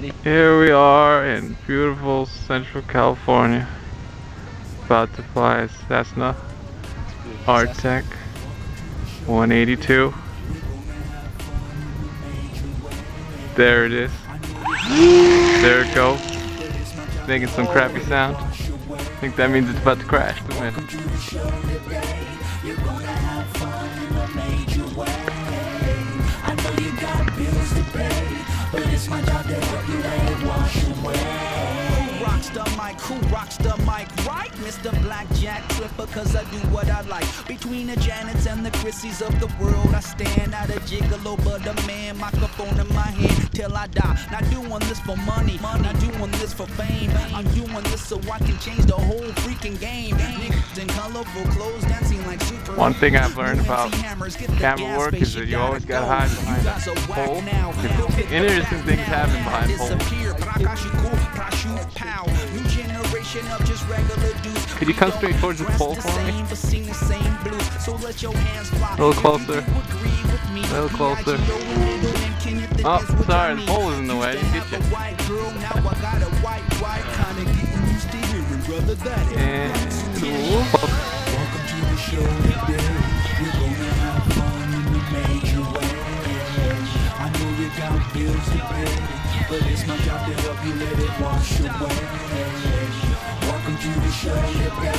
buddy. Here we are in beautiful Central California. About to fly a Cessna Artec 182. There it is. There it goes. Making some crappy sound. I think that means it's about to crash. Who rocks the mic, right? Mr. Blackjack Tripper, cause I do what I like. Between the Janets and the Chrissies of the world, I stand out a gigolo, but a man, microphone in my hand till I die. Not doing this for money, not doing this for fame. I'm doing this so I can change the whole freaking game. Niggas in colorful clothes dancing like super. One thing I've learned about camera work is that you always gotta hide behind a pole. Interesting things happen behind poles. Could you come straight towards the pole for me? A little closer. A little closer. Oh, sorry, the pole is in the way. I didn't get you. But it's my job to help you let it wash away. Welcome to the show today.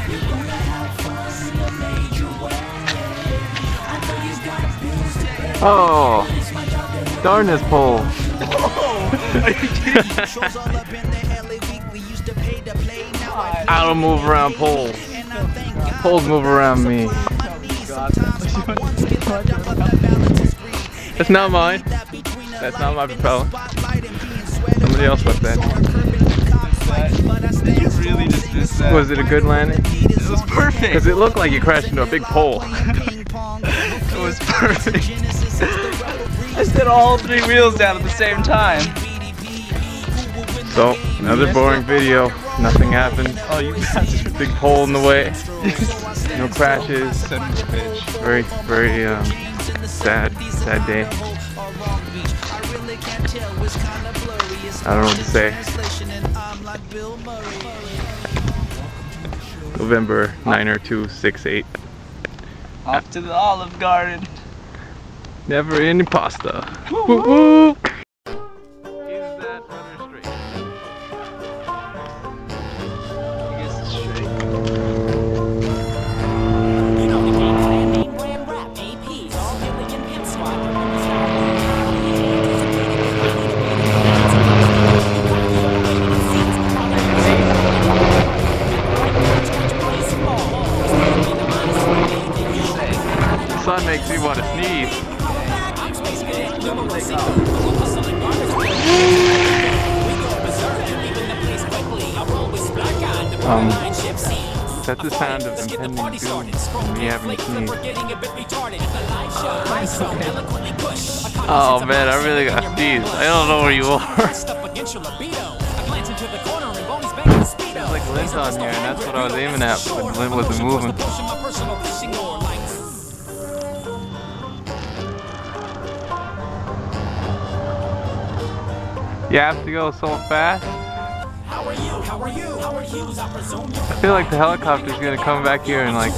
You're gonna have fun in a major way. I know you got bills to pay. Oh, darn this pole. Are you kidding? I don't move around poles. Poles move around me. That's not mine. That's not my propeller. Somebody else left that. Did you really just miss that? Was it a good landing? It was perfect. Because it looked like you crashed into a big pole. It was perfect. I set all three wheels down at the same time. So, another boring video. Nothing happened. Oh, you bastard. Big pole in the way. No crashes. Son of a bitch. Very sad day. I don't know what to say. November 9/2/68. Off to the Olive Garden. Never any pasta. Woo woo. Is that rudder straight? I guess it's straight. You know the game plan, name brand rap, APs, all million pimp squad. The sun makes me want to sneeze. That's the sound of impending doom when we having to sneeze. Oh man, I really got sneezed. I don't know where you are. There's like lint on here, and that's what I was aiming at, but the lint wasn't moving. You have to go so fast. I feel like the helicopter's gonna come back here and like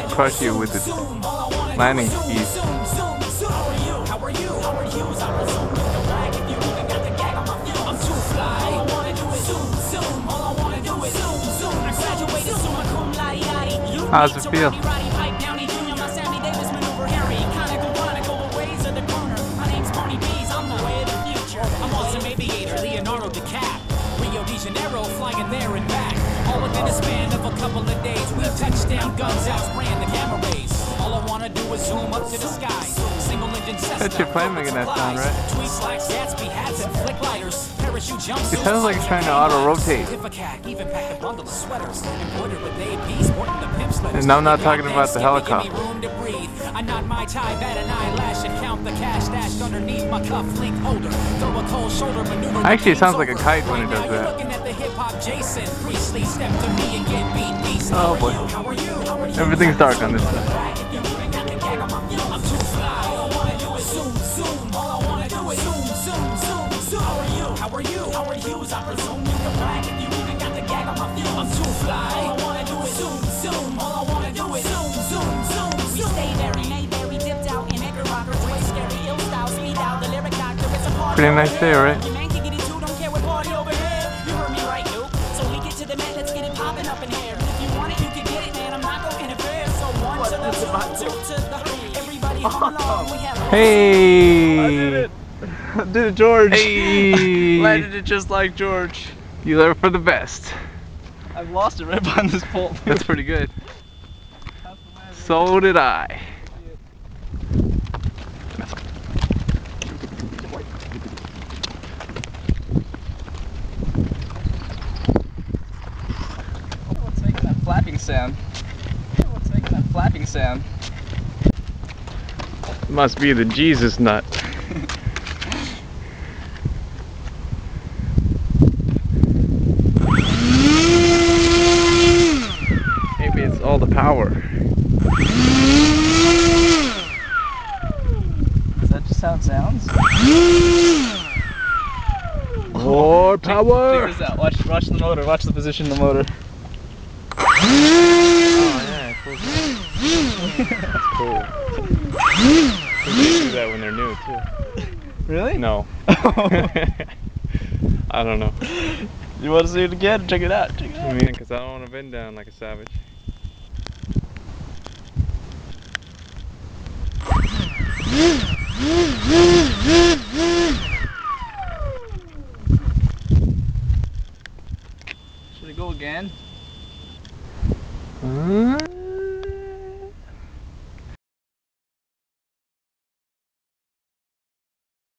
crush you with its landing speed. How's it feel? Flying there and back, all within a span of a couple of days. We touched down, guns out, spraying the camera rays. All I wanna do is zoom up to the sky. Single engine Cessna. That's your plane making that sound, right? Tweet slacks, Gatsby hats, and flick lighters. Parachute jumpsuits. It sounds like it's trying to auto-rotate. Even packed a bundle of sweaters. Embroidered with AP, sporting the Pimps letters. And I'm not talking about the helicopter. I nod my tie, bat an eyelash, and count the cash stashed underneath my cuff link holder. Throw a cold shoulder maneuver. Actually, it sounds like a kite when it does that. Oh boy. Everything's dark on this side. I'm too fly. All I wanna do is zoom, zoom, zoom, zoom. Pretty nice day, right? Hey! I did it! I did it, George! Hey! Landed it just like George. You learn for the best. I've lost it right behind this pole. That's pretty good. So did I. What's making that flapping sound? What's making that flapping sound? Must be the Jesus nut. Maybe it's all the power. Is that just how it sounds? More power! Check this out. Watch the motor. Watch the position of the motor. Oh yeah, cool. That's cool. They do that when they're new too. Really? No. I don't know. You want to see it again? Check it out. Check it out. I mean, because I don't want to bend down like a savage.